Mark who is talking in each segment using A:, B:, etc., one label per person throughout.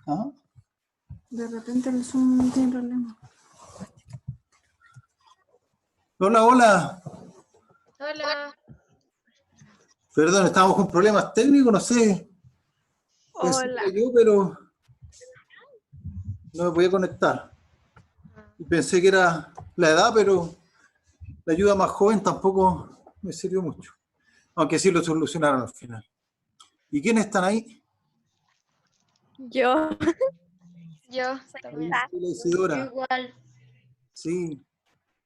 A: ¿Ah?
B: De repente el Zoom tiene problemas.
A: Hola, hola.
C: Hola.
A: Perdón, estábamos con problemas técnicos, no sé.
C: Hola.
A: Pensé que yo, pero no me podía conectar. Y pensé que era la edad, pero la ayuda más joven tampoco me sirvió mucho. Aunque sí lo solucionaron al final. ¿Y quiénes están ahí?
C: Yo. Yo
A: Ahí
C: también.
A: está la Isidora.
C: Igual.
A: Sí.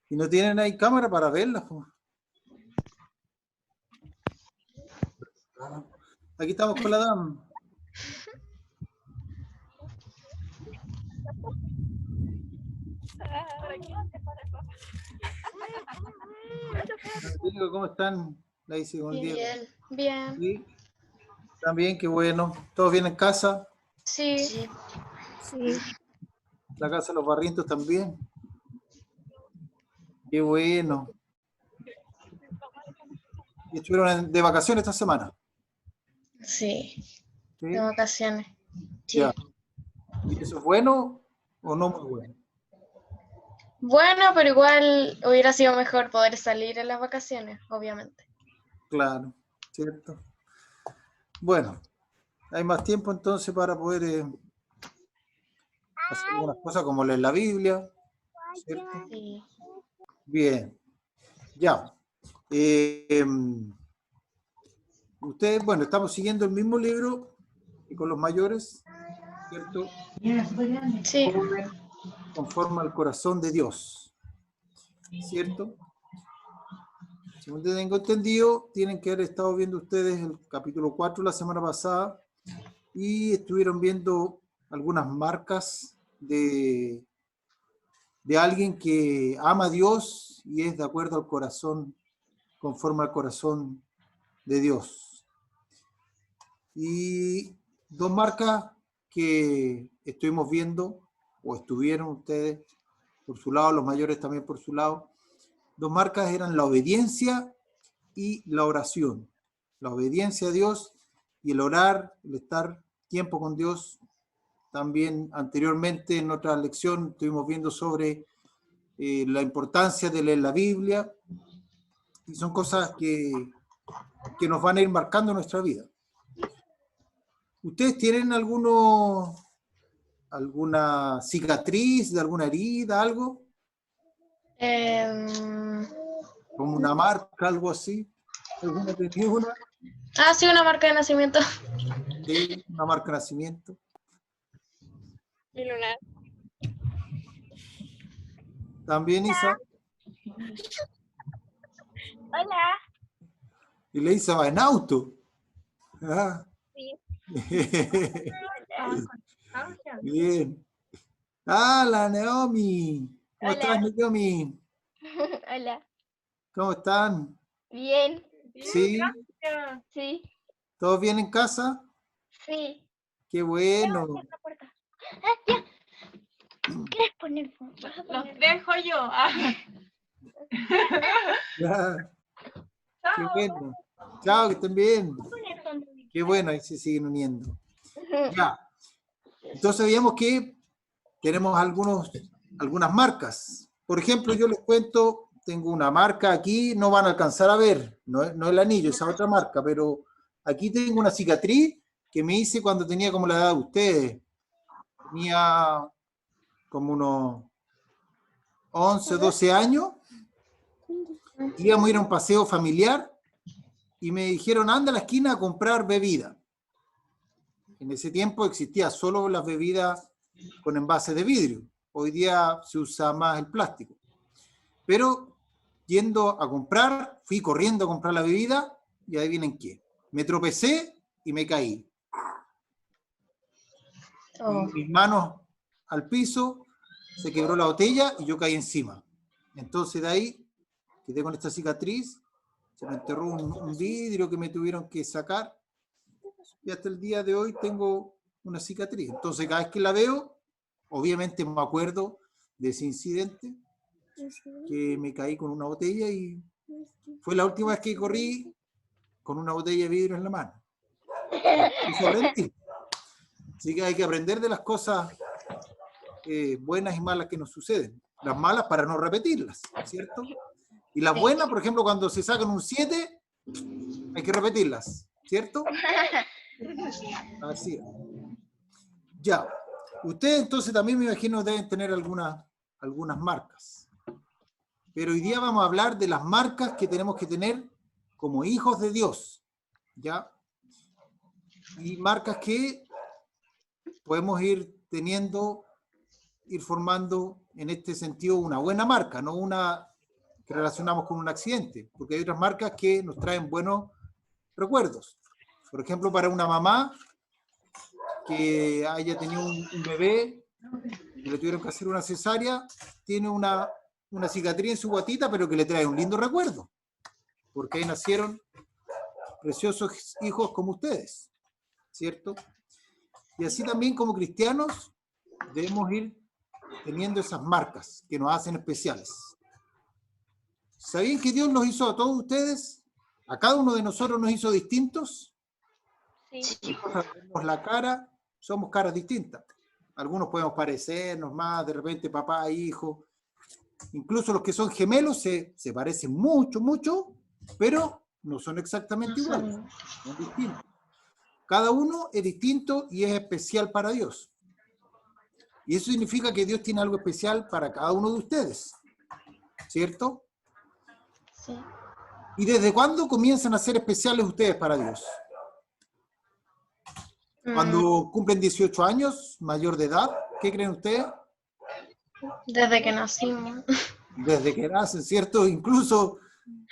A: ¿Y no tienen ahí cámara para verlas? Po? Aquí estamos con la dama. Diego, ¿cómo están? La Isi con Diego.
C: Bien. Bien.
A: Sí, también, qué bueno. ¿Todos bien en casa?
C: Sí. Sí.
A: La casa de los Barrientos también. Qué bueno. ¿Y estuvieron de vacaciones esta semana?
C: Sí.
A: Sí.
C: De vacaciones. Sí.
A: Ya. ¿Y eso es bueno o no muy bueno?
C: Bueno, pero igual hubiera sido mejor poder salir en las vacaciones, obviamente.
A: Claro, cierto. Bueno, hay más tiempo entonces para poder hacer algunas cosas como leer la Biblia, ¿cierto?
C: Sí.
A: Bien, ya. Ustedes, bueno, estamos siguiendo el mismo libro y con los mayores, ¿cierto?
C: Sí.
A: Joven conforme al corazón de Dios, ¿cierto? Según tengo entendido, tienen que haber estado viendo ustedes el capítulo 4 la semana pasada y estuvieron viendo algunas marcas de alguien que ama a Dios y es de acuerdo al corazón, conforme al corazón de Dios. Y dos marcas que estuvimos viendo, o estuvieron ustedes por su lado, los mayores también por su lado, dos marcas eran la obediencia y la oración. La obediencia a Dios y el orar, el estar tiempo con Dios. También anteriormente en otra lección estuvimos viendo sobre la importancia de leer la Biblia, y son cosas que nos van a ir marcando nuestra vida. ¿Ustedes tienen alguna cicatriz de alguna herida, algo? Como una marca, algo así. ¿Alguna tenía una?
C: Sí, una marca de nacimiento.
A: Sí, una marca de nacimiento.
C: Mi lunar.
A: También, Isa.
C: Hola.
A: Y le Isa va en auto. Ah.
C: Sí.
A: Bien. Ah, la Naomi. ¿Cómo
C: Hola.
A: estás, Naomi?
C: Hola.
A: ¿Cómo están?
C: Bien.
A: ¿Sí?
C: Sí.
A: ¿Todos bien en casa?
C: Sí.
A: Qué bueno.
C: La puerta. Ya. ¿Quieres poner?
D: Los dejo yo.
A: Ya. Qué bueno. Chao, que estén bien. Qué bueno, ahí se siguen uniendo. Ya. Entonces veíamos que tenemos algunas marcas. Por ejemplo, yo les cuento, tengo una marca aquí, no van a alcanzar a ver, no el anillo, esa otra marca, pero aquí tengo una cicatriz que me hice cuando tenía como la edad de ustedes. Tenía como unos 11, 12 años. Íbamos a ir a un paseo familiar y me dijeron, anda a la esquina a comprar bebida. En ese tiempo existía solo las bebidas con envases de vidrio. Hoy día se usa más el plástico. Pero yendo a comprar, fui corriendo a comprar la bebida y adivinen qué. Me tropecé y me caí.
C: Oh.
A: Mis manos al piso, se quebró la botella y yo caí encima. Entonces de ahí quedé con esta cicatriz, se me enterró un vidrio que me tuvieron que sacar y hasta el día de hoy tengo una cicatriz. Entonces cada vez que la veo, obviamente me acuerdo de ese incidente, que me caí con una botella y fue la última vez que corrí con una botella de vidrio en la mano. Y aprendí. Así que hay que aprender de las cosas buenas y malas que nos suceden. Las malas para no repetirlas, ¿cierto? Y las buenas, por ejemplo, cuando se sacan un 7, hay que repetirlas, ¿cierto? Así es. Ya. Ustedes entonces también me imagino deben tener algunas marcas. Pero hoy día vamos a hablar de las marcas que tenemos que tener como hijos de Dios, ¿ya? Y marcas que podemos ir teniendo, ir formando en este sentido una buena marca, no una que relacionamos con un accidente, porque hay otras marcas que nos traen buenos recuerdos. Por ejemplo, para una mamá que haya tenido un bebé y le tuvieron que hacer una cesárea, tiene una cicatriz en su guatita, pero que le trae un lindo recuerdo, porque ahí nacieron preciosos hijos como ustedes, ¿cierto? Y así también como cristianos debemos ir teniendo esas marcas que nos hacen especiales. ¿Sabían que Dios nos hizo a todos ustedes? A cada uno de nosotros nos hizo distintos.
C: Sí.
A: Vemos la cara, somos caras distintas. Algunos podemos parecernos más, de repente papá, hijo. Incluso los que son gemelos se parecen mucho, mucho, pero no son exactamente iguales. Son distintos. Cada uno es distinto y es especial para Dios. Y eso significa que Dios tiene algo especial para cada uno de ustedes, ¿cierto?
C: Sí.
A: ¿Y desde cuándo comienzan a ser especiales ustedes para Dios? ¿Cuando cumplen 18 años, mayor de edad? ¿Qué creen ustedes?
C: Desde que nacimos.
A: Desde que nacen, ¿cierto? Incluso,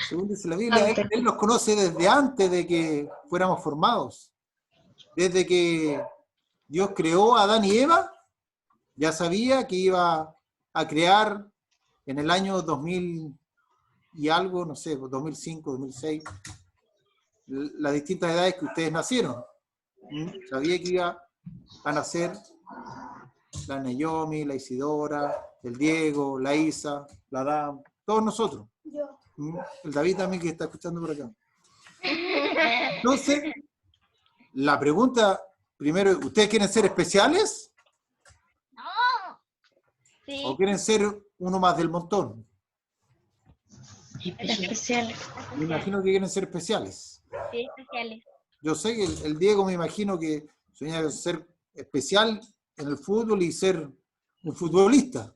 A: según dice la Biblia, Él nos conoce desde antes de que fuéramos formados. Desde que Dios creó a Adán y Eva, ya sabía que iba a crear en el año 2000 y algo, no sé, 2005, 2006, las distintas edades que ustedes nacieron. Sabía que iba a nacer la Naomi, la Isidora, el Diego, la Isa, la Adam, todos nosotros. El David también que está escuchando por acá. Entonces, la pregunta, primero, ¿ustedes quieren ser especiales?
D: Sí.
A: ¿O quieren ser uno más del montón?
C: Especiales.
A: Me imagino que quieren ser especiales.
D: Sí, especiales.
A: Yo sé que el Diego me imagino que sueña con ser especial en el fútbol y ser un futbolista.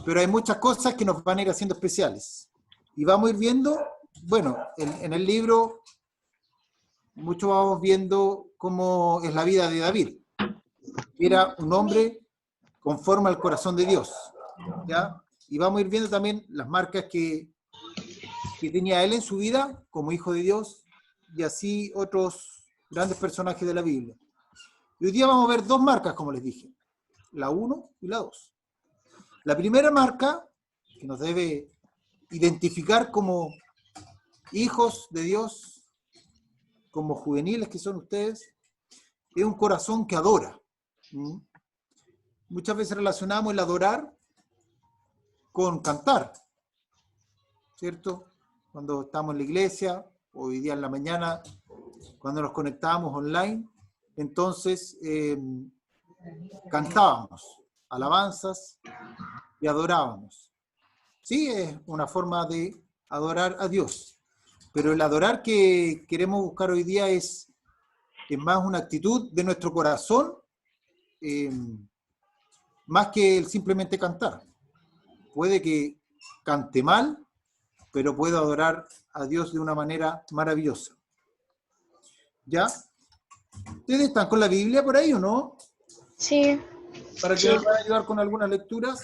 A: Pero hay muchas cosas que nos van a ir haciendo especiales. Y vamos a ir viendo, bueno, en el libro, mucho vamos viendo cómo es la vida de David. Era un hombre conforme al corazón de Dios, ¿ya? Y vamos a ir viendo también las marcas que tenía él en su vida como hijo de Dios y así otros grandes personajes de la Biblia. Y hoy día vamos a ver dos marcas, como les dije, la 1 y la 2. La primera marca que nos debe identificar como hijos de Dios, como juveniles que son ustedes, es un corazón que adora. Muchas veces relacionamos el adorar con cantar, ¿cierto? Cuando estamos en la iglesia, hoy día en la mañana, cuando nos conectábamos online, entonces cantábamos alabanzas y adorábamos. Sí, es una forma de adorar a Dios, pero el adorar que queremos buscar hoy día es más una actitud de nuestro corazón, más que el simplemente cantar. Puede que cante mal, pero puedo adorar a Dios de una manera maravillosa. ¿Ya? ¿Ustedes están con la Biblia por ahí o no?
C: Sí.
A: Para que me puedan ayudar con algunas lecturas.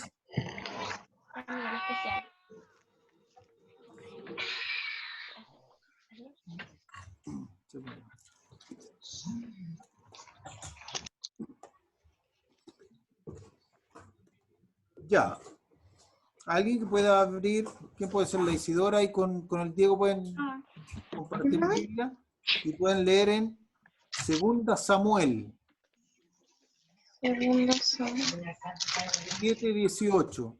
D: Especial.
A: Ya. ¿Alguien que pueda abrir? ¿Quién puede ser la Isidora? Y con el Diego pueden compartir la Biblia y pueden leer en 2 Samuel.
C: Segundo son.
A: 7:18.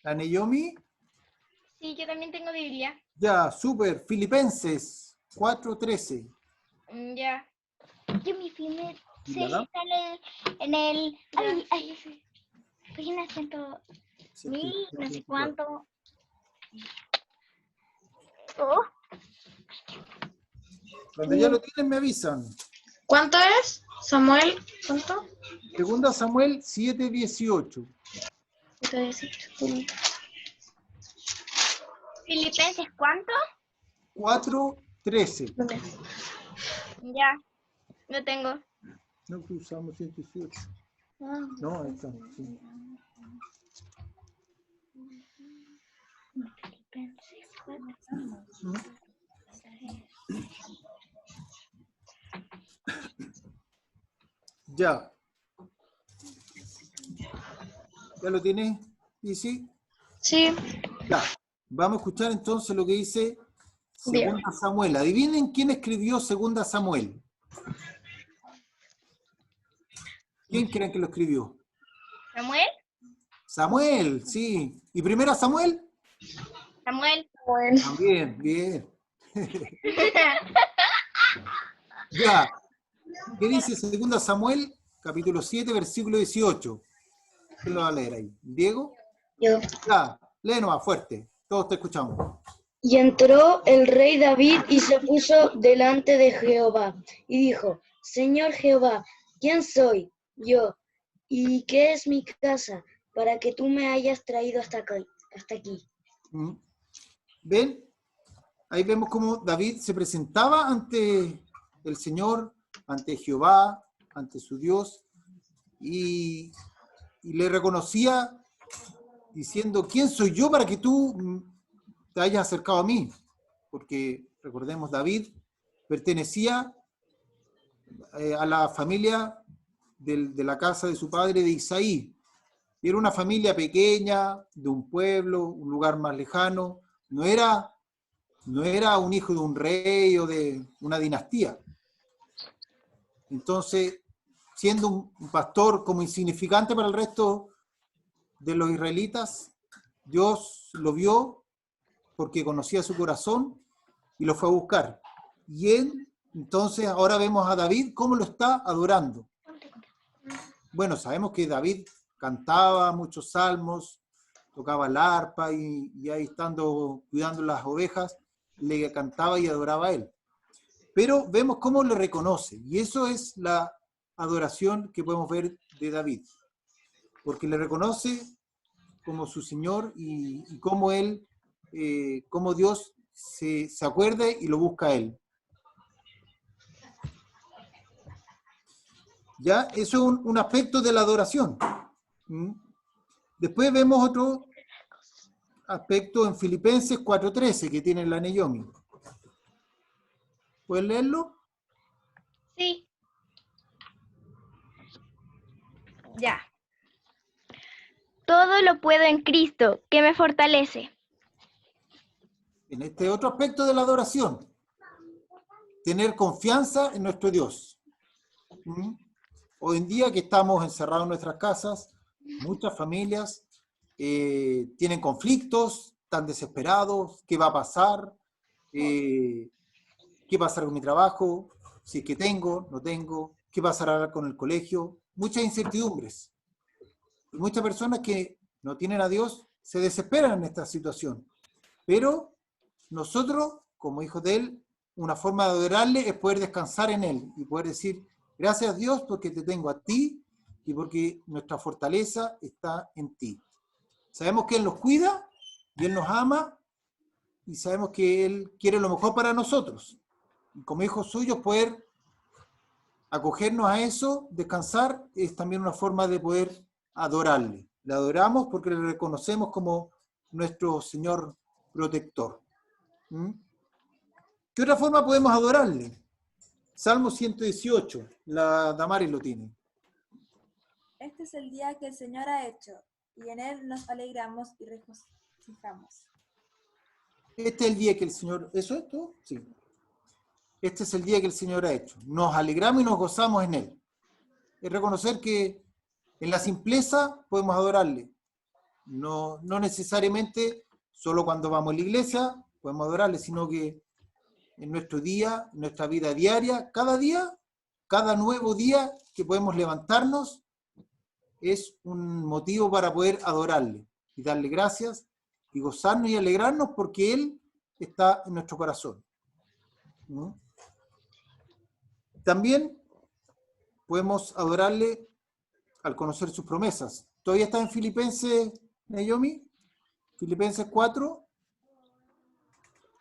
A: La Naomi.
E: Sí, yo también tengo Biblia.
A: Ya, súper. Filipenses 4:13.
E: Ya.
F: Yo mi primer se
A: ¿Ya?
F: está en el ay, página 100.000, no sé cuánto. Oh,
A: Cuando ya lo tienen, me avisan.
C: ¿Cuánto es, Samuel? ¿Cuánto?
A: Segunda Samuel 7:18.
F: Filipenses, ¿cuánto?
A: 4:13.
E: Ya. Lo tengo.
A: No, que usamos 118. No, ahí está. Sí.
F: Filipenses 4.
A: Ya. ¿Ya lo tienes? ¿Y sí?
C: Sí.
A: Ya. Vamos a escuchar entonces lo que dice
C: Bien.
A: Segunda Samuel. Adivinen quién escribió Segunda Samuel. ¿Quién creen que lo escribió?
E: ¿Samuel?
A: Samuel, sí. ¿Y Primera Samuel?
E: Samuel.
C: Bueno.
A: También, bien. Ya. ¿Qué dice Segunda Samuel? Capítulo 7, versículo 18. ¿Quién lo va a leer ahí? ¿Diego?
C: Yo.
A: Ya, lee nomás fuerte. Todos te escuchamos.
G: Y entró el rey David y se puso delante de Jehová, y dijo: Señor Jehová, ¿quién soy yo? ¿Y qué es mi casa para que tú me hayas traído hasta aquí?
A: ¿Ven? Ahí vemos cómo David se presentaba ante el Señor, ante Jehová, ante su Dios, y le reconocía diciendo: ¿quién soy yo para que tú te hayas acercado a mí? Porque, recordemos, David pertenecía a la familia de la casa de su padre, de Isaí. Era una familia pequeña, de un pueblo, un lugar más lejano. No era un hijo de un rey o de una dinastía. Entonces, siendo un pastor como insignificante para el resto de los israelitas, Dios lo vio porque conocía su corazón y lo fue a buscar. Y él, entonces, ahora vemos a David cómo lo está adorando. Bueno, sabemos que David cantaba muchos salmos, tocaba el arpa y ahí estando cuidando las ovejas, le cantaba y adoraba a él. Pero vemos cómo lo reconoce, y eso es la adoración que podemos ver de David, porque le reconoce como su Señor y cómo él, cómo Dios se acuerda y lo busca a él. Ya, eso es un aspecto de la adoración. Después vemos otro aspecto en Filipenses 4:13 que tiene la Neyomi. ¿Puedes leerlo?
E: Sí. Ya.
F: Todo lo puedo en Cristo, que me fortalece.
A: En este otro aspecto de la adoración, tener confianza en nuestro Dios. Hoy en día que estamos encerrados en nuestras casas, muchas familias tienen conflictos, están desesperados, ¿qué va a pasar? ¿Qué pasará con mi trabajo? Si es que tengo, no tengo, ¿qué pasará con el colegio? Muchas incertidumbres. Y muchas personas que no tienen a Dios se desesperan en esta situación. Pero nosotros, como hijos de Él, una forma de adorarle es poder descansar en Él y poder decir: gracias Dios porque te tengo a ti y porque nuestra fortaleza está en ti. Sabemos que Él nos cuida y Él nos ama y sabemos que Él quiere lo mejor para nosotros. Y como hijos suyos, poder acogernos a eso, descansar, es también una forma de poder adorarle. Le adoramos porque le reconocemos como nuestro Señor protector. ¿Qué otra forma podemos adorarle? Salmo 118, la Damaris lo tiene.
B: Este es el día que el Señor ha hecho, y en él nos alegramos y regocijamos.
A: Este es el día que el Señor... ¿Eso es todo? Sí. Este es el día que el Señor ha hecho. Nos alegramos y nos gozamos en Él. Es reconocer que en la simpleza podemos adorarle. No necesariamente solo cuando vamos a la iglesia podemos adorarle, sino que en nuestro día, en nuestra vida diaria, cada nuevo día que podemos levantarnos, es un motivo para poder adorarle y darle gracias y gozarnos y alegrarnos porque Él está en nuestro corazón. ¿No? También podemos adorarle al conocer sus promesas. ¿Todavía está en Filipenses, Naomi? Filipenses 4.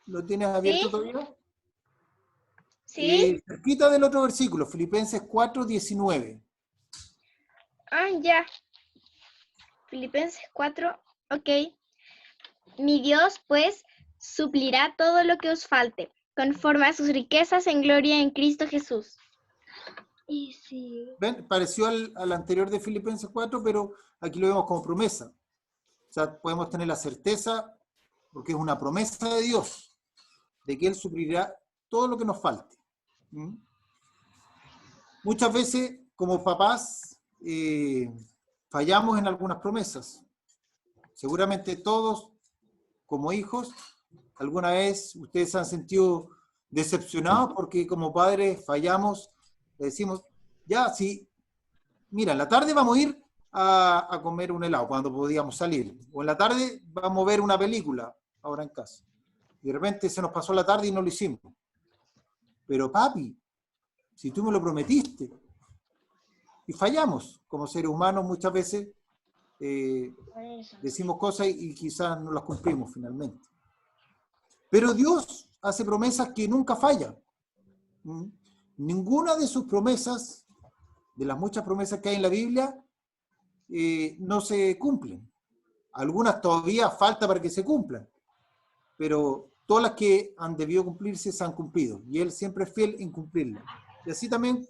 A: ¿Lo tienes abierto
E: Sí.
A: todavía?
E: Sí.
A: Cerquita del otro versículo, Filipenses 4, 19.
F: Ah, ya. Filipenses 4, ok. Mi Dios, pues, suplirá todo lo que os falte, conforme a sus riquezas en gloria en Cristo Jesús. Y sí.
A: ¿Ven? Pareció al anterior de Filipenses 4, pero aquí lo vemos como promesa. O sea, podemos tener la certeza, porque es una promesa de Dios, de que Él suplirá todo lo que nos falte. ¿Mm? Muchas veces, como papás, fallamos en algunas promesas. Seguramente todos, como hijos, alguna vez ustedes se han sentido decepcionados porque como padres fallamos, le decimos, ya, sí, mira, en la tarde vamos a ir a comer un helado cuando podíamos salir, o en la tarde vamos a ver una película ahora en casa. Y de repente se nos pasó la tarde y no lo hicimos. Pero papi, si tú me lo prometiste, y fallamos como seres humanos muchas veces, decimos cosas y quizás no las cumplimos finalmente. Pero Dios hace promesas que nunca fallan. Ninguna de sus promesas, de las muchas promesas que hay en la Biblia, no se cumplen. Algunas todavía falta para que se cumplan, pero todas las que han debido cumplirse se han cumplido, y Él siempre es fiel en cumplirlas. Y así también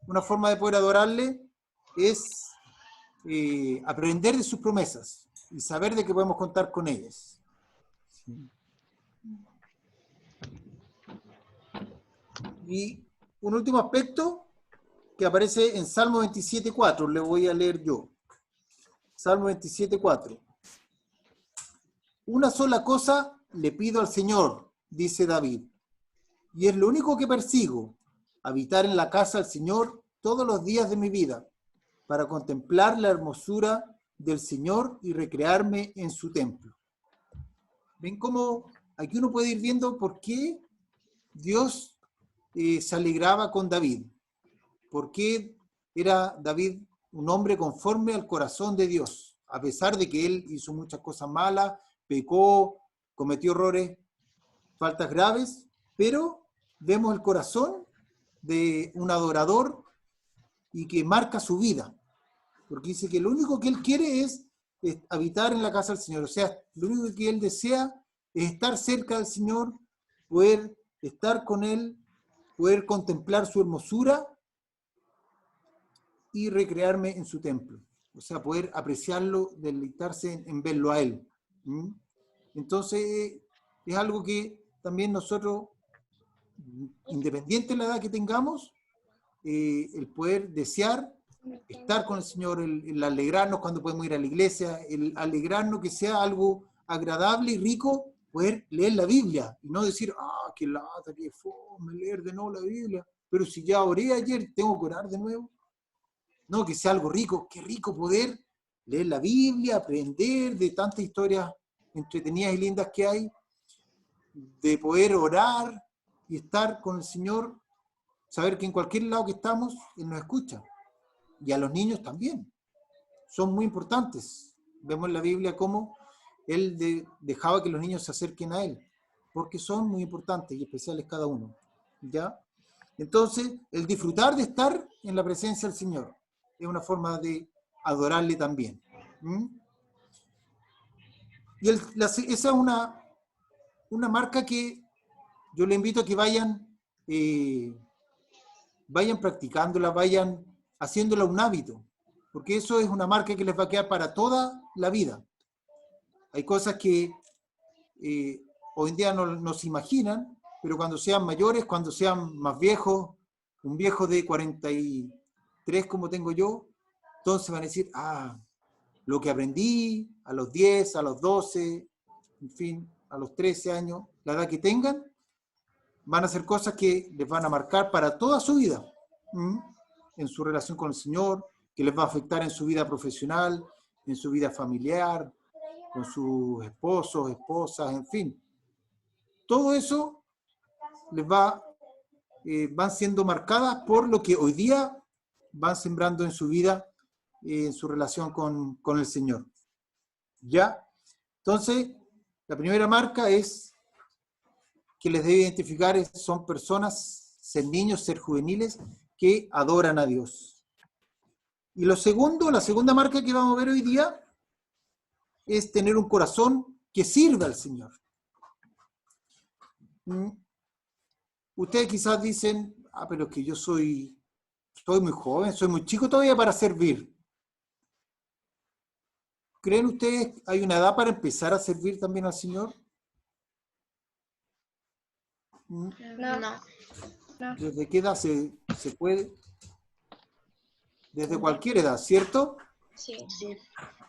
A: una forma de poder adorarle es aprender de sus promesas y saber de que podemos contar con ellas. Y un último aspecto que aparece en Salmo 27.4, le voy a leer yo. Salmo 27.4. Una sola cosa le pido al Señor, dice David, y es lo único que persigo, habitar en la casa del Señor todos los días de mi vida, para contemplar la hermosura del Señor y recrearme en su templo. ¿Ven cómo aquí uno puede ir viendo por qué Dios se alegraba con David? ¿Por qué era David un hombre conforme al corazón de Dios? A pesar de que él hizo muchas cosas malas, pecó, cometió errores, faltas graves, pero vemos el corazón de un adorador y que marca su vida, porque dice que lo único que él quiere es habitar en la casa del Señor, o sea, lo único que él desea es estar cerca del Señor, poder estar con Él, poder contemplar su hermosura y recrearme en su templo, o sea, poder apreciarlo, deleitarse en verlo a Él. ¿Mm? Entonces, es algo que también nosotros, independiente de la edad que tengamos, el poder desear estar con el Señor, el alegrarnos cuando podemos ir a la iglesia, el alegrarnos que sea algo agradable y rico, poder leer la Biblia y no decir, qué lata, qué fome leer de nuevo la Biblia, pero si ya oré ayer, tengo que orar de nuevo. No, que sea algo rico, qué rico poder leer la Biblia, aprender de tantas historias entretenidas y lindas que hay, de poder orar y estar con el Señor, saber que en cualquier lado que estamos, Él nos escucha. Y a los niños también. Son muy importantes. Vemos en la Biblia cómo Él dejaba que los niños se acerquen a Él, porque son muy importantes y especiales cada uno. ¿Ya? Entonces, el disfrutar de estar en la presencia del Señor es una forma de adorarle también. Y esa es una marca que yo le invito a que vayan practicándola, vayan haciéndola un hábito, porque eso es una marca que les va a quedar para toda la vida. Hay cosas que hoy en día no se imaginan, pero cuando sean mayores, cuando sean más viejos, un viejo de 43 como tengo yo, entonces van a decir, lo que aprendí a los 10, a los 12, en fin, a los 13 años, la edad que tengan, van a hacer cosas que les van a marcar para toda su vida, en su relación con el Señor, que les va a afectar en su vida profesional, en su vida familiar, con sus esposos, esposas, en fin. Todo eso les van siendo marcadas por lo que hoy día van sembrando en su vida, en su relación con el Señor. ¿Ya? Entonces, la primera marca es que les debe identificar son personas, ser niños, ser juveniles, que adoran a Dios. Y la segunda marca que vamos a ver hoy día es tener un corazón que sirva al Señor. Ustedes quizás dicen, pero es que yo soy muy joven, soy muy chico todavía para servir. ¿Creen ustedes que hay una edad para empezar a servir también al Señor?
C: No.
A: ¿Desde qué edad se puede? Desde cualquier edad, ¿cierto?
C: Sí.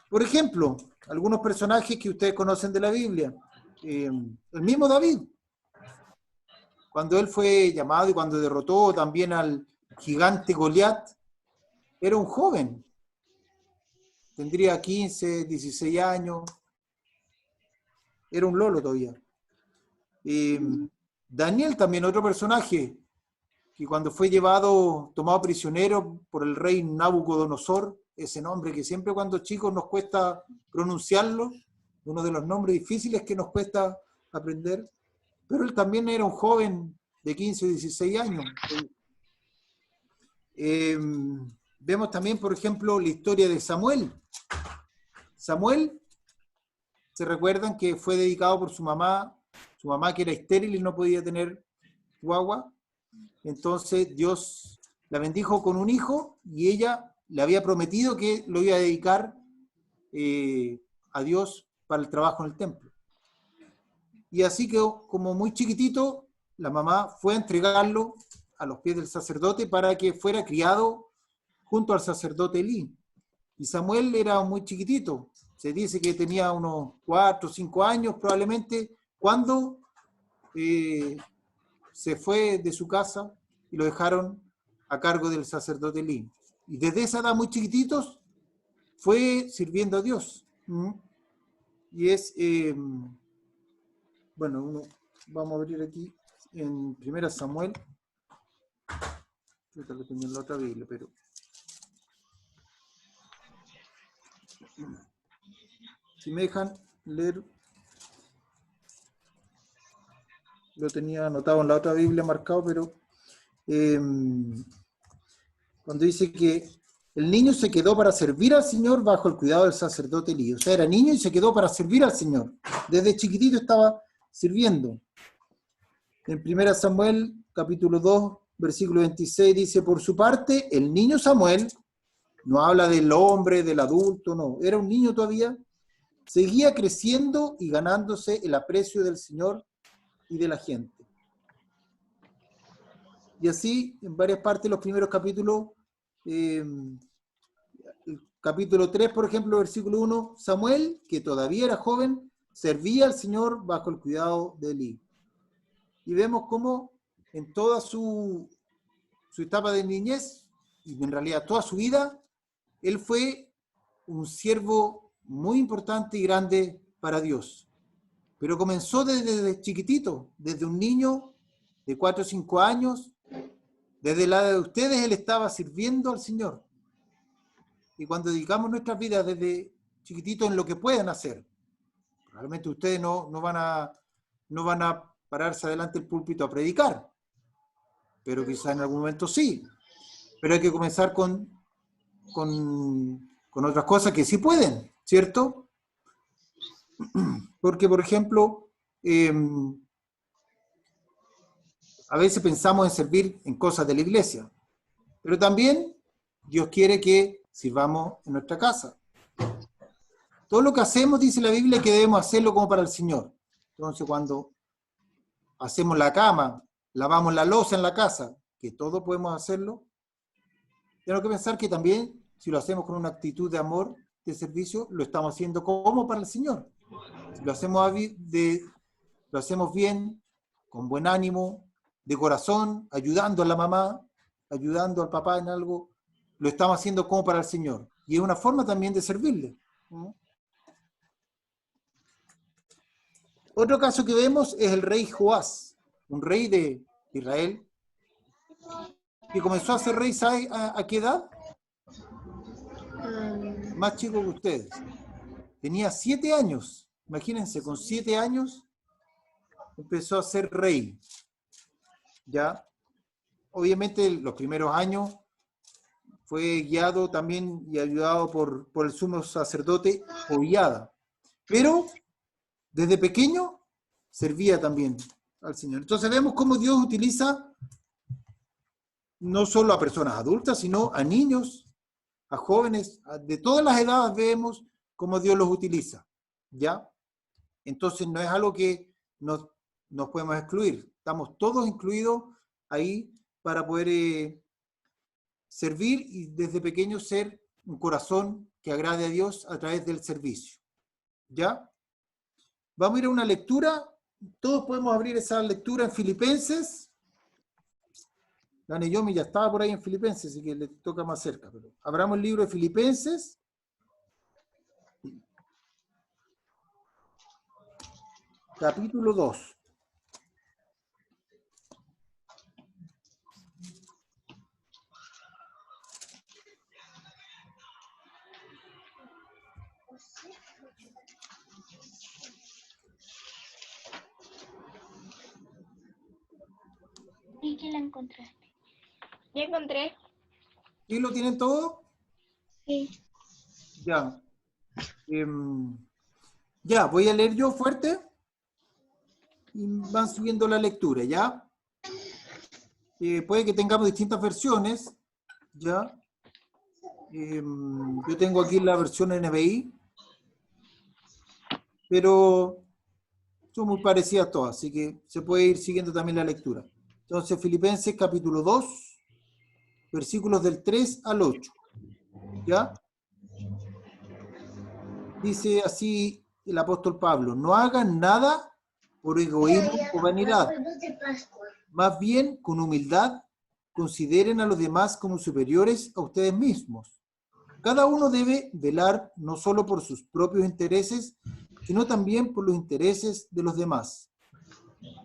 A: Por ejemplo, algunos personajes que ustedes conocen de la Biblia. El mismo David, cuando él fue llamado y cuando derrotó también al gigante Goliat, era un joven. Tendría 15, 16 años. Era un lolo todavía. Daniel también, otro personaje, que cuando fue tomado prisionero por el rey Nabucodonosor, ese nombre que siempre cuando chicos nos cuesta pronunciarlo, uno de los nombres difíciles que nos cuesta aprender, pero él también era un joven de 15 o 16 años. Vemos también, por ejemplo, la historia de Samuel. Samuel, ¿se recuerdan que fue dedicado por su mamá que era estéril y no podía tener guagua? Entonces Dios la bendijo con un hijo y ella le había prometido que lo iba a dedicar a Dios para el trabajo en el templo. Y así que como muy chiquitito, la mamá fue a entregarlo a los pies del sacerdote para que fuera criado junto al sacerdote Elí. Y Samuel era muy chiquitito, se dice que tenía unos 4 o 5 años probablemente, cuando se fue de su casa y lo dejaron a cargo del sacerdote Elí. Y desde esa edad muy chiquititos fue sirviendo a Dios. Y es, vamos a abrir aquí en 1 Samuel. Yo lo tenía en la otra Biblia, pero... Si me dejan leer, lo tenía anotado en la otra Biblia marcado, pero cuando dice que el niño se quedó para servir al Señor bajo el cuidado del sacerdote Elí. O sea, era niño y se quedó para servir al Señor. Desde chiquitito estaba sirviendo. En 1 Samuel, capítulo 2, versículo 26, dice, por su parte, el niño Samuel, no habla del hombre, del adulto, no, era un niño todavía, seguía creciendo y ganándose el aprecio del Señor y de la gente. Y así, en varias partes de los primeros capítulos, el capítulo 3, por ejemplo, versículo 1, Samuel, que todavía era joven, servía al Señor bajo el cuidado de Elí. Y vemos cómo en toda su etapa de niñez, y en realidad toda su vida, él fue un siervo muy importante y grande para Dios. Pero comenzó desde chiquitito, desde un niño de 4 o 5 años, desde la edad de ustedes, él estaba sirviendo al Señor. Y cuando dedicamos nuestras vidas desde chiquitito en lo que puedan hacer, probablemente ustedes no van a pararse adelante del púlpito a predicar, pero quizás en algún momento sí. Pero hay que comenzar con otras cosas que sí pueden, ¿cierto? Porque, por ejemplo, a veces pensamos en servir en cosas de la iglesia, pero también Dios quiere que sirvamos en nuestra casa. Todo lo que hacemos, dice la Biblia, que debemos hacerlo como para el Señor. Entonces, cuando hacemos la cama, lavamos la loza en la casa, que todos podemos hacerlo, tenemos que pensar que también, si lo hacemos con una actitud de amor, de servicio, lo estamos haciendo como para el Señor. Si lo hacemos bien, con buen ánimo, de corazón, ayudando a la mamá, ayudando al papá en algo, lo estamos haciendo como para el Señor. Y es una forma también de servirle. Otro caso que vemos es el rey Joás, un rey de Israel, que comenzó a ser rey, ¿sabe a qué edad? Más chico que ustedes. Tenía 7 años. Imagínense, con 7 años empezó a ser rey. ¿Ya? Obviamente los primeros años fue guiado también y ayudado por el sumo sacerdote Joiada. Pero desde pequeño servía también al Señor. Entonces vemos cómo Dios utiliza no solo a personas adultas, sino a niños, a jóvenes, de todas las edades vemos cómo Dios los utiliza. ¿Ya? Entonces no es algo que nos podemos excluir. Estamos todos incluidos ahí para poder servir y desde pequeño ser un corazón que agrade a Dios a través del servicio. ¿Ya? Vamos a ir a una lectura. Todos podemos abrir esa lectura en Filipenses. Dani Yomi ya estaba por ahí en Filipenses, así que le toca más cerca. Pero abramos el libro de Filipenses. Capítulo 2.
E: ¿Y qué la encontraste?
F: Ya encontré.
A: ¿Sí lo tienen todo?
E: Sí.
A: Ya. Ya, voy a leer yo fuerte. Y van siguiendo la lectura, ¿ya? Puede que tengamos distintas versiones, ¿ya? Yo tengo aquí la versión NBI, pero son muy parecidas todas, así que se puede ir siguiendo también la lectura. Entonces, Filipenses capítulo 2, versículos del 3 al 8, ¿ya? Dice así el apóstol Pablo: no hagan nada por egoísmo o vanidad, más bien con humildad consideren a los demás como superiores a ustedes mismos. Cada uno debe velar no solo por sus propios intereses, sino también por los intereses de los demás.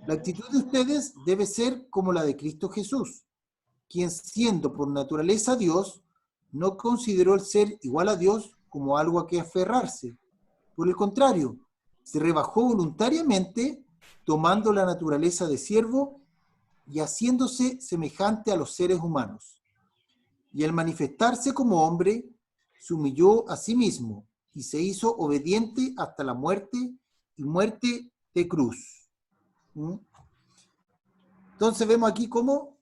A: La actitud de ustedes debe ser como la de Cristo Jesús, quien siendo por naturaleza Dios, no consideró el ser igual a Dios como algo a que aferrarse. Por el contrario, se rebajó voluntariamente, tomando la naturaleza de siervo y haciéndose semejante a los seres humanos. Y al manifestarse como hombre, se humilló a sí mismo y se hizo obediente hasta la muerte y muerte de cruz. Entonces vemos aquí cómo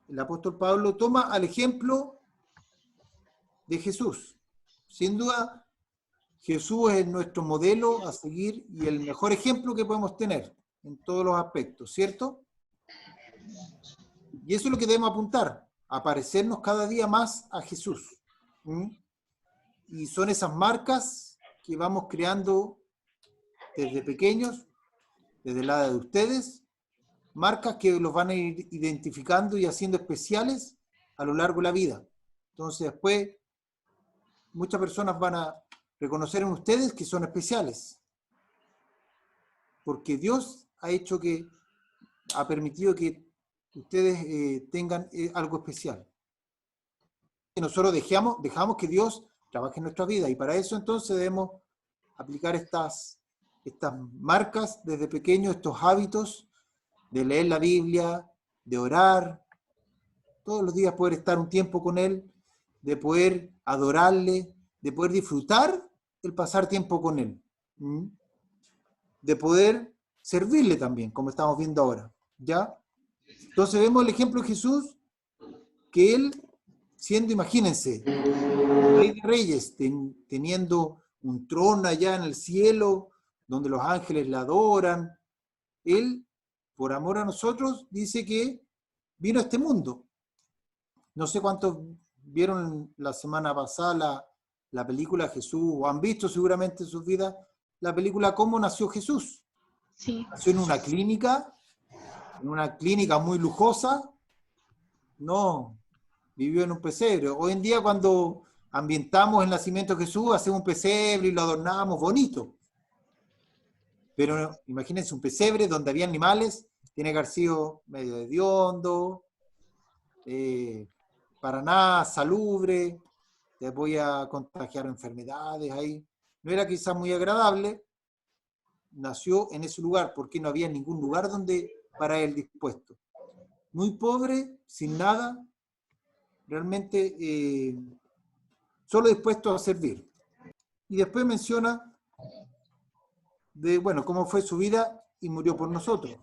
A: el apóstol Pablo toma al ejemplo de Jesús. Sin duda, Jesús es nuestro modelo a seguir y el mejor ejemplo que podemos tener en todos los aspectos, ¿cierto? Y eso es lo que debemos apuntar, a parecernos cada día más a Jesús. Y son esas marcas que vamos creando desde pequeños, desde la edad de ustedes, marcas que los van a ir identificando y haciendo especiales a lo largo de la vida. Entonces después, muchas personas van a reconocer en ustedes que son especiales, porque Dios ha permitido que ustedes tengan algo especial. Y nosotros dejamos que Dios trabaje en nuestra vida, y para eso entonces debemos aplicar estas marcas desde pequeños, estos hábitos de leer la Biblia, de orar, todos los días poder estar un tiempo con Él, de poder adorarle, de poder disfrutar el pasar tiempo con Él, de poder servirle también, como estamos viendo ahora, ¿ya? Entonces vemos el ejemplo de Jesús, que Él, siendo, imagínense, Rey de Reyes, teniendo un trono allá en el cielo, donde los ángeles le adoran, Él, por amor a nosotros, dice que vino a este mundo. No sé cuántos vieron la semana pasada la película Jesús, o han visto seguramente en sus vidas la película ¿Cómo nació Jesús?
C: Sí.
A: Nació en una clínica muy lujosa. No, vivió en un pesebre. Hoy en día cuando ambientamos el nacimiento de Jesús, hacemos un pesebre y lo adornamos bonito. Pero imagínense un pesebre donde había animales, tiene que haber sido medio hediondo, para nada salubre, te voy a contagiar enfermedades ahí. No era quizás muy agradable. Nació en ese lugar porque no había ningún lugar donde para él dispuesto. Muy pobre, sin nada, realmente solo dispuesto a servir. Y después menciona cómo fue su vida y murió por nosotros.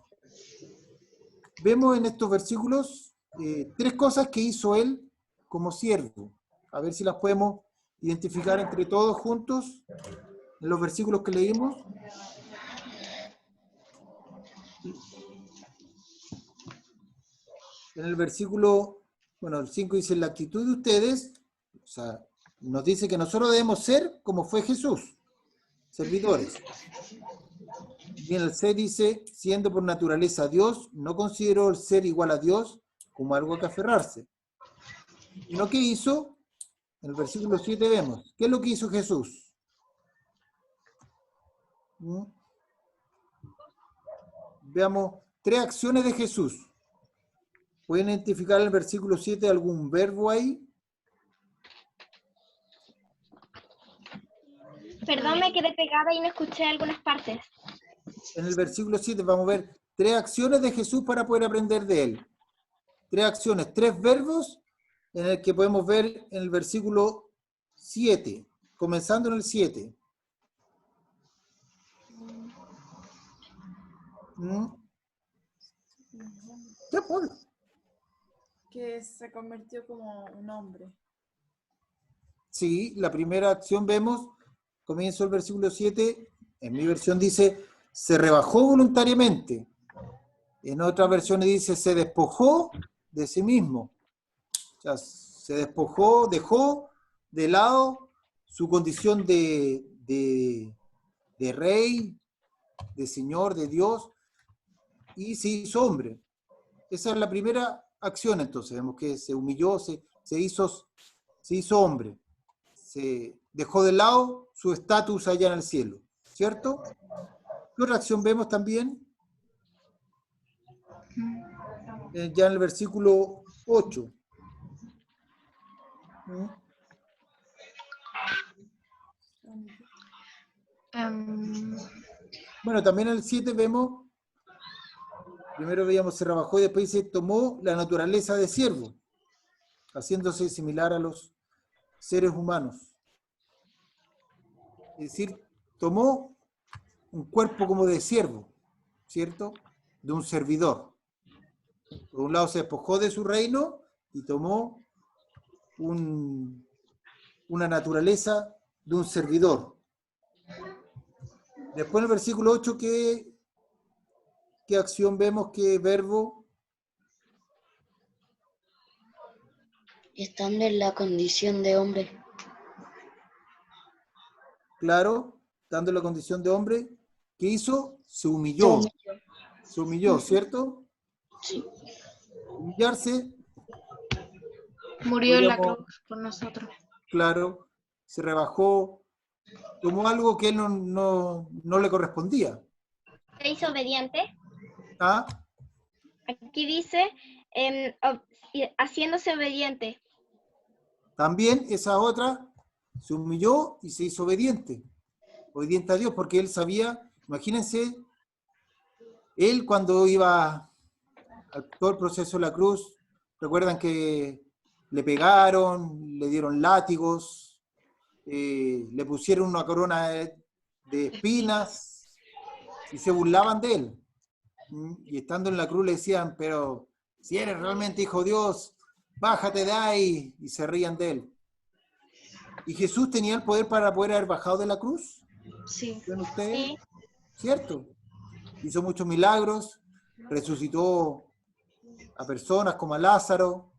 A: Vemos en estos versículos 3 cosas que hizo él como siervo. A ver si las podemos identificar entre todos juntos en los versículos que leímos. En el versículo, el 5 dice, la actitud de ustedes, o sea, nos dice que nosotros debemos ser como fue Jesús, servidores. Y en el 6 dice, siendo por naturaleza Dios, no consideró el ser igual a Dios como algo a que aferrarse. ¿Y lo que hizo? En el versículo 7 vemos, ¿qué es lo que hizo Jesús? Veamos 3 acciones de Jesús. ¿Pueden identificar en el versículo 7 algún verbo ahí?
F: Perdón, me quedé pegada y no escuché algunas partes.
A: En el versículo 7 vamos a ver 3 acciones de Jesús para poder aprender de él. 3 acciones, 3 verbos en el que podemos ver en el versículo 7, comenzando en el 7. ¿Qué Paul?
B: Que se convirtió como un hombre.
A: Sí, la primera acción vemos, comienzo el versículo 7, en mi versión dice, se rebajó voluntariamente. En otras versiones dice, se despojó de sí mismo. O sea, se despojó, dejó de lado su condición de rey, de señor, de Dios, y se hizo hombre. Esa es la primera acción, entonces. Vemos que se humilló, se hizo hombre. Se dejó de lado su estatus allá en el cielo, ¿cierto? ¿Qué otra acción vemos también? Ya en el versículo 8. También en el 7 vemos, primero veíamos se rebajó y después dice tomó la naturaleza de siervo, haciéndose similar a los seres humanos. Es decir, tomó un cuerpo como de siervo, ¿cierto? De un servidor. Por un lado se despojó de su reino y tomó una naturaleza de un servidor. Después en el versículo 8, ¿qué acción vemos? ¿Qué verbo?
G: Estando en la condición de hombre.
A: Claro, estando en la condición de hombre, ¿qué hizo? Se humilló. Se humilló, ¿cierto?
G: Sí.
A: Humillarse.
C: Murió en la cruz por nosotros.
A: Claro, se rebajó, tomó algo que él no le correspondía.
F: ¿Se hizo obediente?
A: ¿Ah?
F: Aquí dice, haciéndose obediente.
A: También esa otra, se humilló y se hizo obediente a Dios, porque él sabía, imagínense, él cuando iba a todo el proceso de la cruz, recuerdan que le pegaron, le dieron látigos, le pusieron una corona de espinas y se burlaban de él. Y estando en la cruz le decían, pero si eres realmente hijo de Dios, bájate de ahí, y se rían de él. ¿Y Jesús tenía el poder para poder haber bajado de la cruz?
C: Sí.
A: ¿Ven ustedes?
F: Sí.
A: ¿Cierto? Hizo muchos milagros, resucitó a personas como a Lázaro,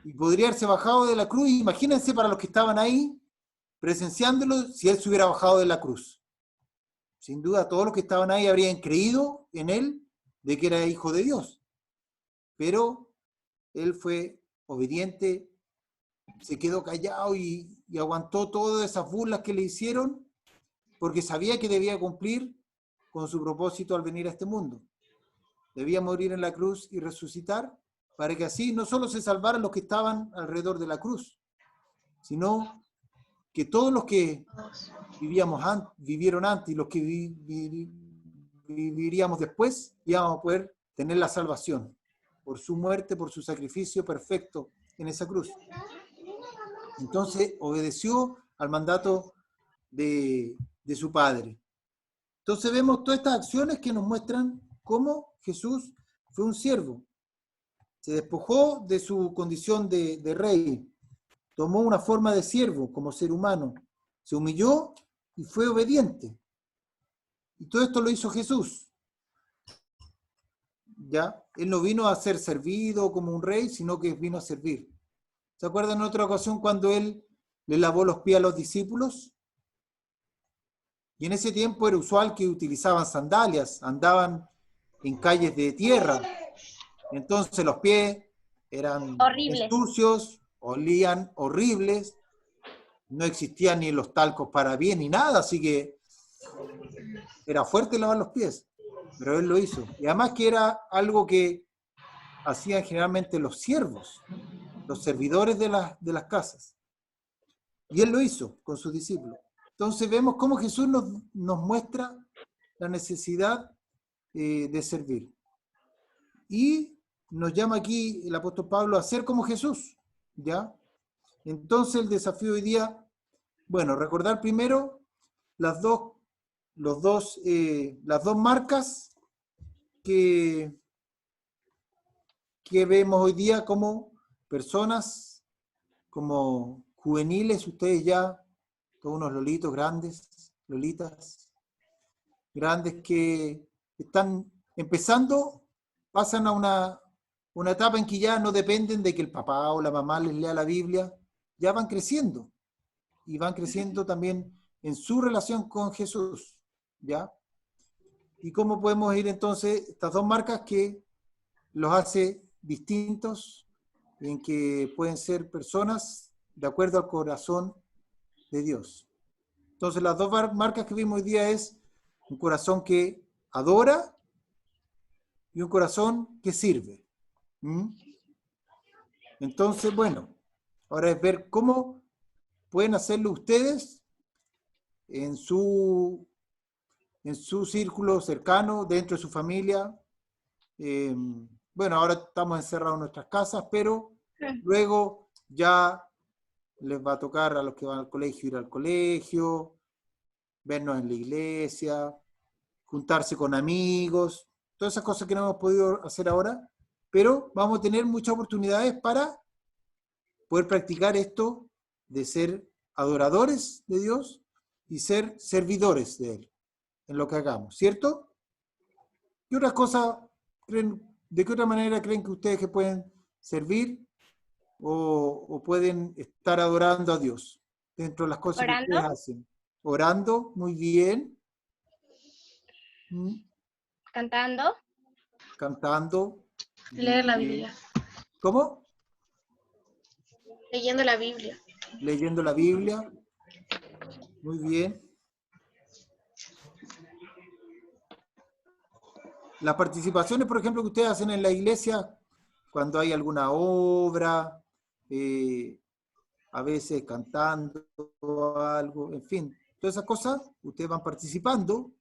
A: y podría haberse bajado de la cruz. Imagínense para los que estaban ahí, presenciándolo, si él se hubiera bajado de la cruz. sin duda todos los que estaban ahí habrían creído en él de que era hijo de Dios. Pero él fue obediente, se quedó callado y aguantó todas esas burlas que le hicieron porque sabía que debía cumplir con su propósito al venir a este mundo. Debía morir en la cruz y resucitar para que así no solo se salvaran los que estaban alrededor de la cruz, sino que todos los que vivieron antes y los que viviríamos después, íbamos a poder tener la salvación por su muerte, por su sacrificio perfecto en esa cruz. Entonces obedeció al mandato de su Padre. Entonces vemos todas estas acciones que nos muestran cómo Jesús fue un siervo. Se despojó de su condición de rey, tomó una forma de siervo como ser humano, se humilló y fue obediente. Y todo esto lo hizo Jesús. ¿Ya? Él no vino a ser servido como un rey, sino que vino a servir. ¿Se acuerdan en otra ocasión cuando él le lavó los pies a los discípulos? Y en ese tiempo era usual que utilizaban sandalias, andaban en calles de tierra. Entonces los pies eran
F: Horribles.
A: sucios, olían horribles, no existían ni los talcos para bien ni nada, así que era fuerte lavar los pies, pero él lo hizo. Y además que era algo que hacían generalmente los siervos, los servidores de las casas. Y él lo hizo con sus discípulos. Entonces vemos cómo Jesús nos muestra la necesidad de servir. Y nos llama aquí el apóstol Pablo a ser como Jesús, ¿ya? Entonces el desafío hoy día, bueno, recordar primero las dos marcas que vemos hoy día como personas, como juveniles, ustedes ya, todos unos lolitos grandes, lolitas, grandes que están empezando, pasan a una etapa en que ya no dependen de que el papá o la mamá les lea la Biblia, ya van creciendo, y van creciendo también en su relación con Jesús, ¿ya? ¿Y cómo podemos ir entonces estas dos marcas que los hace distintos, en que pueden ser personas de acuerdo al corazón de Dios? Entonces las dos marcas que vimos hoy día es un corazón que adora y un corazón que sirve. Entonces, bueno, ahora es ver cómo pueden hacerlo ustedes en su círculo cercano, dentro de su familia. Bueno, ahora estamos encerrados en nuestras casas, pero luego ya les va a tocar a los que van al colegio ir al colegio, vernos en la iglesia, juntarse con amigos, todas esas cosas que no hemos podido hacer ahora, pero vamos a tener muchas oportunidades para poder practicar esto de ser adoradores de Dios y ser servidores de Él en lo que hagamos, ¿cierto? ¿Qué otras cosas creen, de qué otra manera creen que ustedes que pueden servir o pueden estar adorando a Dios dentro de las cosas
F: ¿Orando?
A: que ustedes hacen? Orando, muy bien.
F: Cantando.
A: Cantando.
C: Leer la Biblia.
A: ¿Cómo?
C: Leyendo la Biblia.
A: Leyendo la Biblia. Muy bien. Las participaciones, por ejemplo, que ustedes hacen en la iglesia, cuando hay alguna obra, a veces cantando algo, en fin, todas esas cosas, ustedes van participando.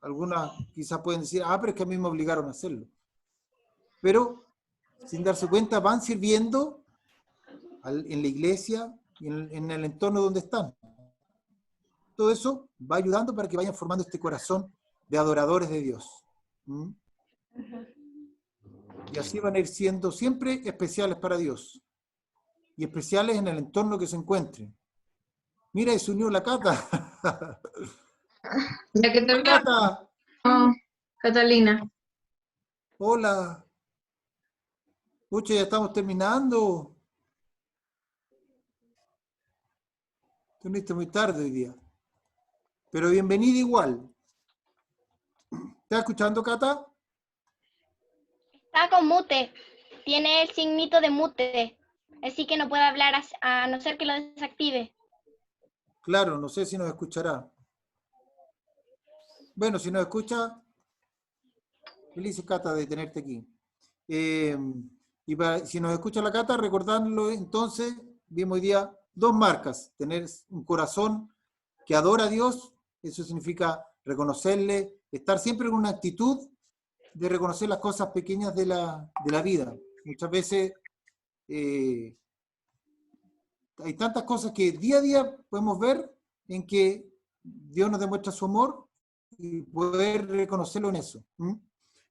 A: Algunas quizás pueden decir, pero es que a mí me obligaron a hacerlo. Pero, sin darse cuenta, van sirviendo en la iglesia y en el entorno donde están. Todo eso va ayudando para que vayan formando este corazón de adoradores de Dios. Y así van a ir siendo siempre especiales para Dios. Y especiales en el entorno que se encuentren. Mira, y se unió la Cata.
D: Ya que terminó,
A: Cata,
D: Catalina.
A: hola. Pucha, ya estamos terminando. Te uniste muy tarde hoy día. pero bienvenida igual. ¿Estás escuchando, Cata?
F: Está con mute. Tiene el signito de mute. Así que no puede hablar a no ser que lo desactive.
A: Claro, no sé si nos escuchará. Bueno, si nos escucha, feliz Cata de tenerte aquí. Si nos escucha la Cata, recordarlo entonces, vimos hoy día 2 marcas. Tener un corazón que adora a Dios, eso significa reconocerle, estar siempre con una actitud de reconocer las cosas pequeñas de la vida. Muchas veces hay tantas cosas que día a día podemos ver en que Dios nos demuestra su amor y poder reconocerlo en eso.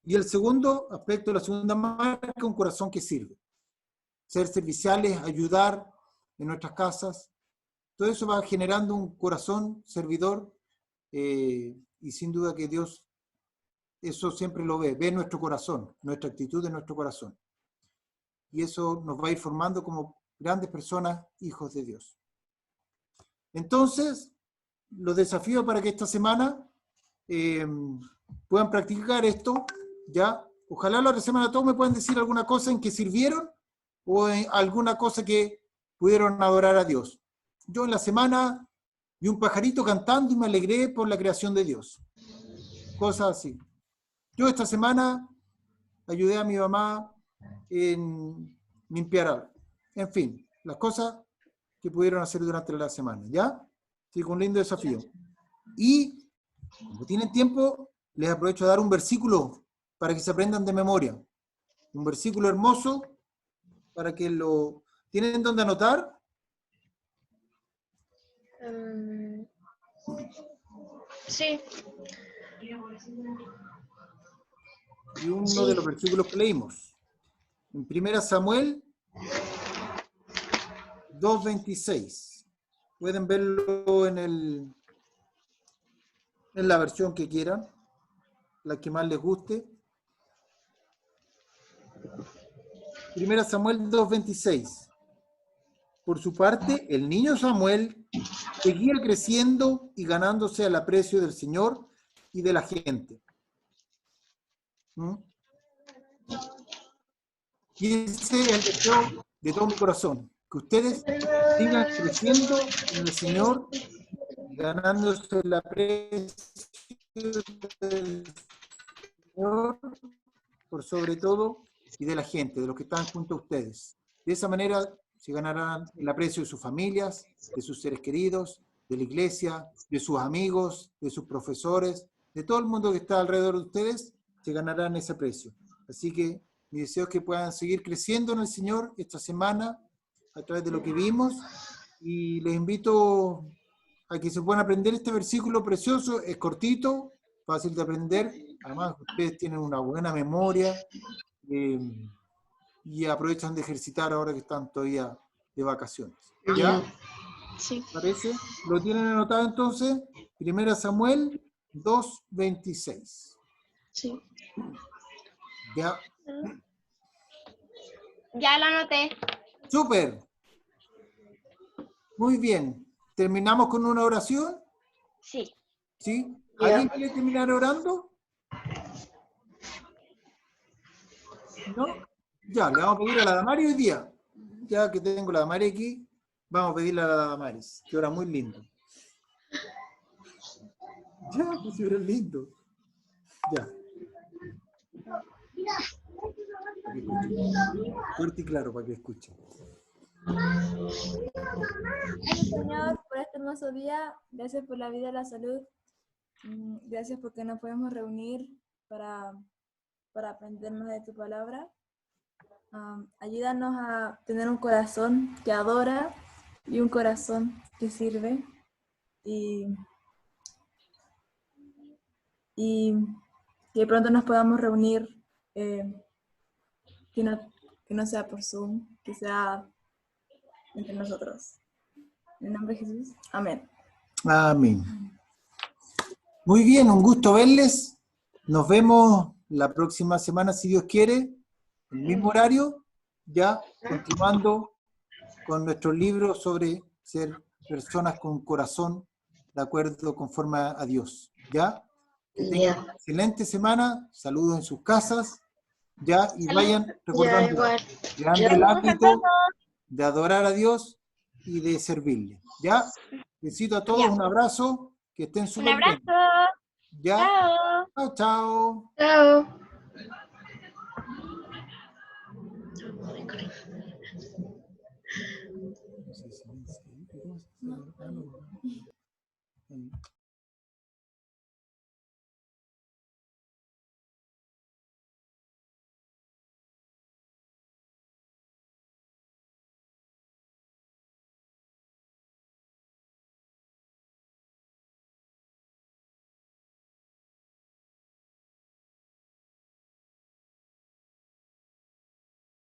A: Y el segundo aspecto, la segunda marca, un corazón que sirve. Ser serviciales, ayudar en nuestras casas. Todo eso va generando un corazón servidor y sin duda que Dios eso siempre lo ve nuestro corazón, nuestra actitud de nuestro corazón. Y eso nos va a ir formando como grandes personas, hijos de Dios. Entonces, los desafíos para que esta semana puedan practicar esto, ¿ya? Ojalá la otra semana todos me puedan decir alguna cosa en que sirvieron o en alguna cosa que pudieron adorar a Dios. Yo en la semana vi un pajarito cantando y me alegré por la creación de Dios. Cosas así. Yo esta semana ayudé a mi mamá en limpiar algo. En fin, las cosas que pudieron hacer durante la semana, ¿ya? Sí, con un lindo desafío. Y, como tienen tiempo, les aprovecho a dar un versículo para que se aprendan de memoria. Un versículo hermoso para que lo... ¿Tienen dónde anotar?
C: Sí.
A: Y uno de los versículos que leímos. En 1 Samuel 2:26. Pueden verlo en la versión que quieran, la que más les guste. 1 Samuel 2:26. Por su parte, el niño Samuel seguía creciendo y ganándose el aprecio del Señor y de la gente. Y ese es el deseo de todo mi corazón, que ustedes sigan creciendo en el Señor, ganándose el aprecio del Señor por sobre todo y de la gente, de los que están junto a ustedes. De esa manera se ganarán el aprecio de sus familias, de sus seres queridos, de la iglesia, de sus amigos, de sus profesores, de todo el mundo que está alrededor de ustedes, se ganarán ese aprecio. Así que mi deseo es que puedan seguir creciendo en el Señor esta semana a través de lo que vimos y les invito a que se puedan aprender este versículo precioso, es cortito, fácil de aprender, además ustedes tienen una buena memoria y aprovechan de ejercitar ahora que están todavía de vacaciones. ¿Ya?
C: Sí.
A: ¿Parece? ¿Lo tienen anotado entonces? 1 Samuel 2:26.
C: Sí.
A: Ya.
F: Ya lo anoté.
A: ¡Súper! Muy bien. ¿Terminamos con una oración?
F: Sí.
A: ¿Sí? ¿Alguien quiere terminar orando? ¿No? Ya, le vamos a pedir a la Damaris hoy día. Ya que tengo la Damaris aquí, vamos a pedirle a la Damaris, que ora muy lindo. Ya, pues ora lindo. Ya. Fuerte y claro para que escuchen.
B: Gracias, Señor, por este hermoso día. Gracias por la vida y la salud. Gracias porque nos podemos reunir para aprendernos de tu palabra. Ayúdanos a tener un corazón que adora y un corazón que sirve. Y que pronto nos podamos reunir, que no sea por Zoom, que sea entre nosotros. En el nombre de Jesús. Amén.
A: Amén. Muy bien, un gusto verles. Nos vemos la próxima semana, si Dios quiere, el mismo horario, ya continuando con nuestro libro sobre ser personas con corazón de acuerdo, conforme a Dios, ¿ya? Que tengan una excelente semana, saludos en sus casas, ¿ya? Y vayan
C: Ya,
A: recordando,
C: igual.
A: creando el hábito de adorar a Dios y de servirle, ¿ya? Besito a todos, un abrazo, que estén
F: Un
A: súper bien.
F: abrazo.
A: ¿Ya?
F: Chao.
A: Chao, chao.
C: Chao.